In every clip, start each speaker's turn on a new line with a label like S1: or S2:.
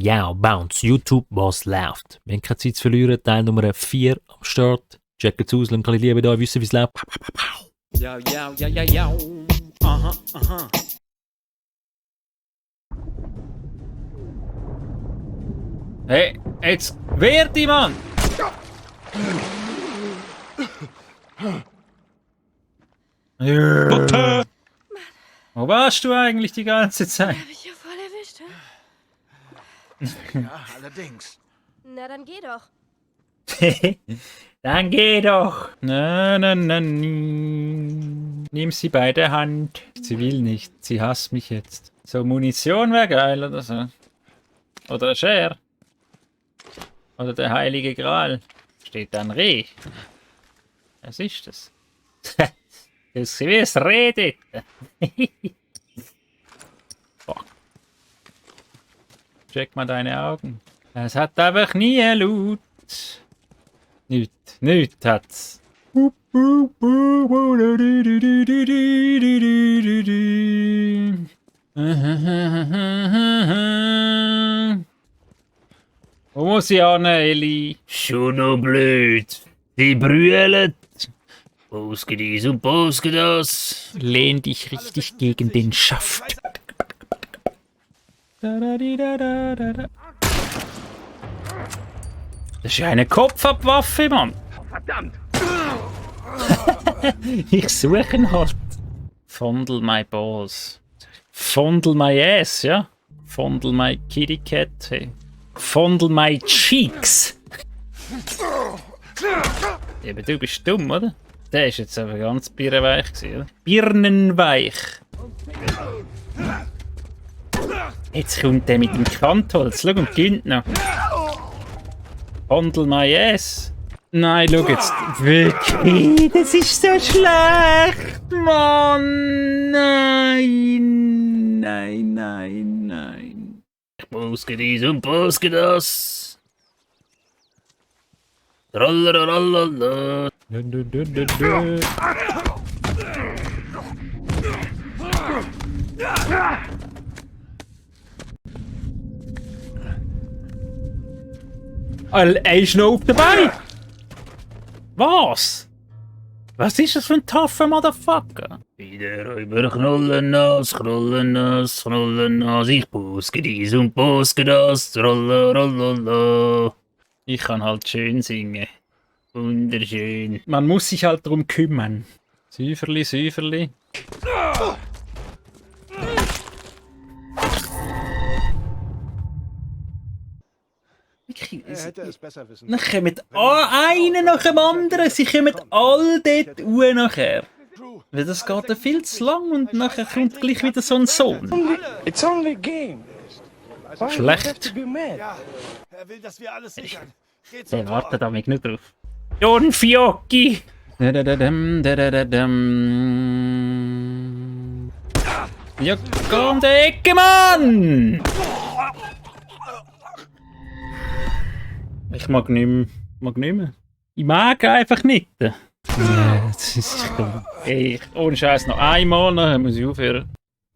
S1: Ja, Bounce, YouTube, was läuft. Wir haben keine Zeit zu verlieren, Teil Nummer 4 am Start. Checkt es aus, lasst ein bisschen Liebe da, wissen, wie es läuft.
S2: Ja, ja, ja, ja, ja. Aha, aha. Hey, jetzt wehr dich, Mann! Wo warst du eigentlich die ganze Zeit?
S3: Hab ich ja voll erwischt, hä?
S4: Ja, allerdings.
S3: Na, dann geh doch.
S2: Dann geh doch! Na, na, na, nie. Nimm sie bei der Hand. Sie will nicht, sie hasst mich jetzt. So, Munition wäre geil oder so. Oder ein Scher. Oder der Heilige Gral. Steht da ein Reh. Was ist das? Das ist wie es redet. Fuck. Check mal deine Augen. Es hat einfach nie Laut. Nichts hat's. Wo muss ich hin, Eli?
S1: Schon noch blöd. Die brüllen. Poske dies und poske das. Lehn dich richtig gegen den Schaft.
S2: Das ist ja eine Kopfabwaffe, Mann.
S4: Verdammt!
S2: Ich suche ihn halt. Fondle my balls. Fondle my ass, ja? Fondle my kitty cat. Hey. Fondle my cheeks. Eben, du bist dumm, oder? Der ist jetzt aber ganz birnenweich gewesen, oder? Birnenweich. Jetzt kommt der mit dem Kantholz. Schau, und gönnt noch. Fondle my ass. Nein, schau jetzt. Wirklich, das ist so schlecht, Mann. Nein, nein, nein, nein.
S1: Poske dies und poske das. Tralleralala.
S2: Er ist noch auf dabei. Was? Was ist das für ein tougher Motherfucker?
S1: Wieder über Knollennas, Knollennas, Knollennas. Ich poske dies und poske das. Tralleralala.
S2: Ich kann halt schön singen.
S1: Wunderschön.
S2: Man muss sich halt darum kümmern. Säuferli, Säuferli.
S4: Er hätte es besser wissen
S2: Dann kommen einer nach dem anderen. Sie kommen all dort hoch nachher. Weil das geht ja viel zu lang und nachher kommt gleich wieder so ein Sohn.
S5: It's only a game. Why do you
S2: Schlecht.
S5: have to be mad?
S4: Ja, er will, dass wir alles sichern. Geh
S2: Der
S4: zum
S2: wartet
S4: Tor.
S2: da mich nicht drauf. Don Fiocchi! Ja, komm, der Ecke, Mann! Ich mag nicht mehr. Ich mag einfach nicht. Ja, das ist ey, ohne Scheiß noch einmal, nachher muss ich aufhören.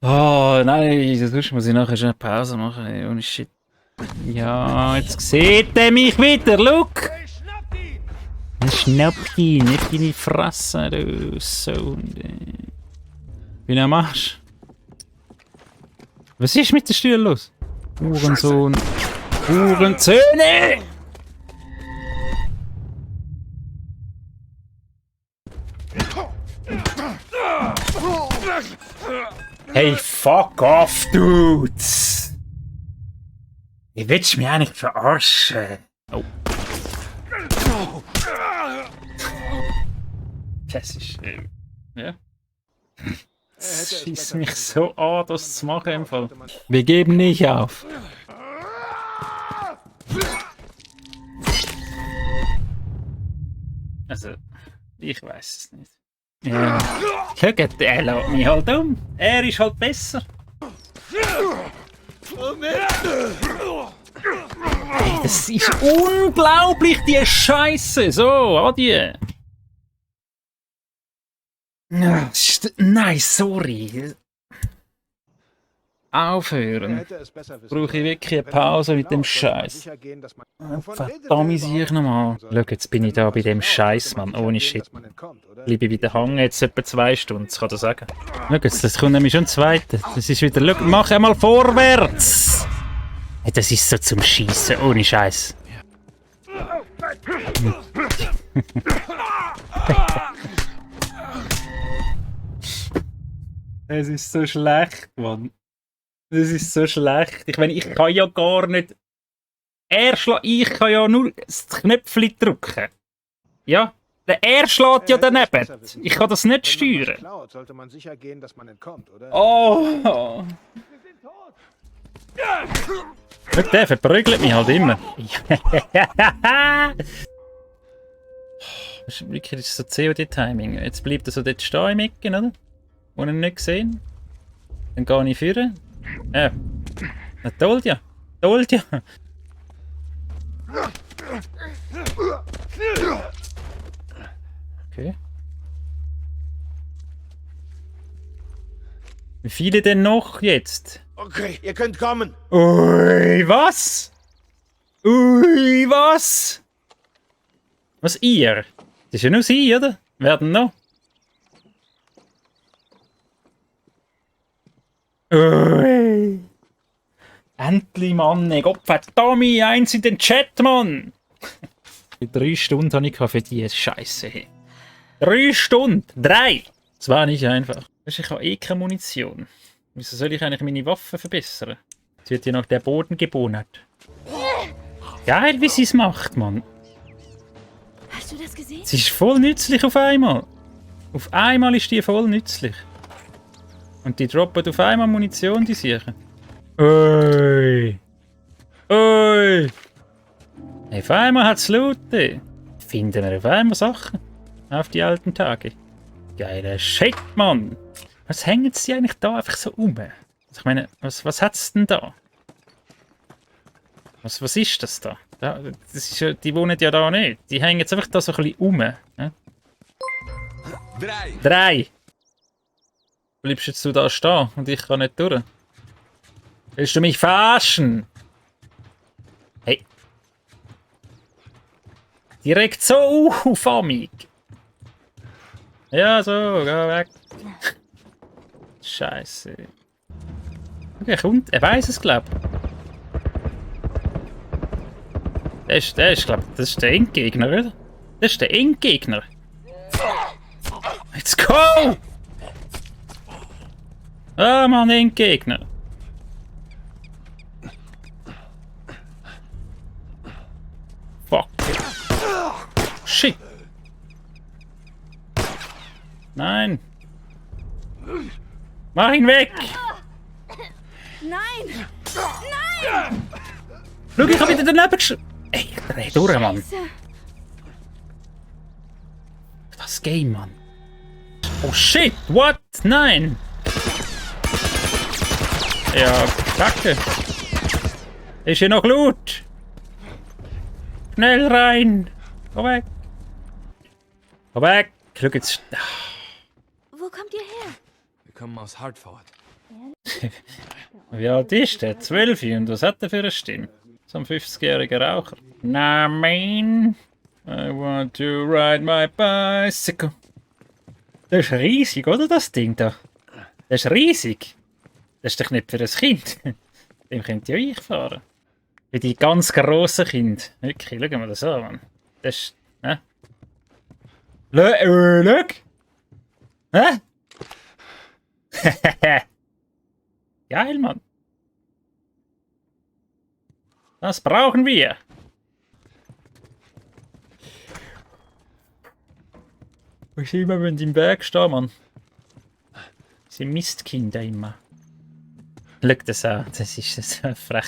S2: Oh, nein, sonst muss ich nachher schon eine Pause machen, ey, ohne Shit. Ja, jetzt sieht er mich wieder, look!
S4: Hey, schnapp ihn!
S2: Schnapp ihn, nicht deine Fresse, du Sohn. Wie du machst. Was ist mit den Stühlen los? Hurensohn. Hurenzöhne! Hey, fuck off, dudes! Ich willst mich eigentlich verarschen. Oh. Das ist. Ja. Es schießt mich so an, das zu machen im Fall. Wir geben nicht auf. Also, ich weiß es nicht. Ja. Schaut, er lässt mich halt um. Er ist halt besser. Hey, das ist unglaublich, die Scheiße. So, adieu. Nein, sorry. aufhören?
S4: hätte es besser wissen
S2: Brauche ich
S4: sollen.
S2: wirklich eine
S4: Wenn man
S2: Pause
S4: nicht
S2: mit dem
S4: glaubt, sollte man
S2: Scheiß.
S4: sicher gehen, dass man- Wovon redet
S2: Verdammt,
S4: der
S2: ich
S4: überhaupt?
S2: nochmal. Schau, jetzt bin ich da bei dem
S4: Wenn man
S2: Scheiß,
S4: sollte man
S2: Mann.
S4: sicher
S2: Ohne
S4: gehen,
S2: Shit.
S4: dass man entkommt, oder?
S2: Bleibe wieder hängen, jetzt etwa 2 Stunden, das kann ich sagen. Schau jetzt, das kommt nämlich schon zweite. Das ist wieder, schau, mach einmal vorwärts!
S1: Hey, das ist so zum Schießen, ohne Scheiß.
S2: Es ist so schlecht, Mann. Das ist so schlecht. Ich meine, ich kann ja gar nicht... Ich kann ja nur das Knöpfchen drücken. Ja, der schlägt ja daneben. Ich kann das nicht
S4: Wenn man was
S2: steuern.
S4: klaut, sollte man sicher gehen, dass man entkommt, oder?
S2: Oh! Schau, der verprügelt mich halt immer. Das ist wirklich so COD-Timing. Jetzt bleibt er so dort stehen im Ecken, oder? Wo ich ihn nicht gesehen. Dann gehe ich führen. Ja. Na, toll ja. Toll ja. Okay. Wie viele denn noch jetzt?
S4: Okay, ihr könnt kommen.
S2: Ui, was? Ui, was? Was ihr? Das ist ja nur sie, oder? Werden noch? Ui. Endlich, Mann. Gottverdammt, eins in den Chat, Mann. 3 Stunden habe ich für die Scheiße. 3 Stunden? 3! Das war nicht einfach. Ich habe eh keine Munition. Wieso soll ich eigentlich meine Waffe verbessern? Jetzt wird hier noch der Boden gebohnert. Geil, wie sie es macht, Mann.
S3: Hast du das gesehen?
S2: Sie ist voll nützlich auf einmal. Auf einmal ist die voll nützlich. Und die droppen auf einmal Munition, die sicher. Ui. Ui. Auf einmal hat es Leute. Finden wir auf einmal Sachen. Auf die alten Tage. Geiler Shit, Mann. Was hängen sie eigentlich da einfach so um? Also ich meine, was hat's denn da? Was ist das da? Das ist ja, die wohnen ja da nicht. Die hängen jetzt einfach da so ein bisschen um. Ja? 3. Bleibst jetzt du da stehen und ich kann nicht durch? Willst du mich verarschen? Hey. Direkt so auf mich. Ja, so, geh weg. Scheiße. Okay, er kommt. Er weiß es, glaub ich. Der ist, glaub das ist der Endgegner, oder? Das ist der Endgegner. Let's go! Ah, Mann, Endgegner. Fuck. Shit. Nein. Mach ihn weg!
S3: Nein!
S2: Schau, ich hab wieder daneben gesch... Ey, ich dreh durch, Mann.
S3: Scheiße.
S2: Das Game, Mann. Oh shit, what? Nein! Ja, kacke. Ist hier noch Loot? Schnell rein! Komm weg! Komm weg! Schau jetzt...
S3: Wo kommt ihr her?
S5: Wir kommen aus Hartford.
S2: Wie alt ist der? 12 und was hat er für eine Stimme? So ein 50-jähriger Raucher. Na, man. I want to ride my bicycle. Das ist riesig, oder, das Ding da? Das ist riesig. Das ist doch nicht für ein Kind. Dem könnte ja ich fahren. Für die ganz grossen Kinder. Wirklich, schauen wir das an, Mann. Das ist... Hä? Schau! Hä? Geil, Mann. Das brauchen wir. Ich sehe immer, wenn die im Berg stehen, Mann. Sie Mistkinder immer. Schau das an, das ist so frech.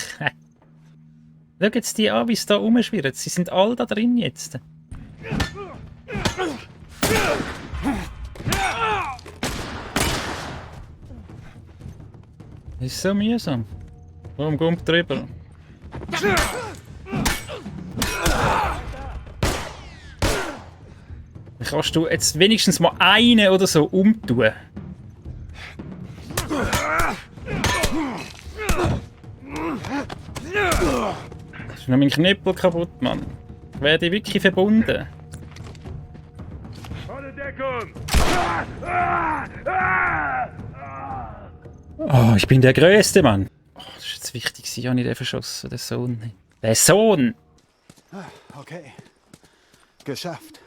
S2: Schau jetzt die an, wie es da rumschwirrt. Sie sind alle da drin jetzt. Das ist so mühsam. Warum kommt drüber? Kannst du jetzt wenigstens mal einen oder so umtun? Ich habe meinen Knüppel kaputt, Mann. Ich werde wirklich verbunden. Oh, ich bin der Größte, Mann. Oh, das ist jetzt wichtig, ich habe nicht den verschossen, der Sohn. Der Sohn!
S6: Okay. Geschafft.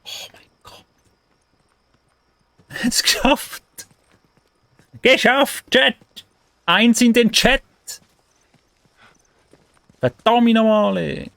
S2: Oh mein Gott. Es geschafft! Geschafft, Chat! Eins in den Chat! Verdammt nochmal!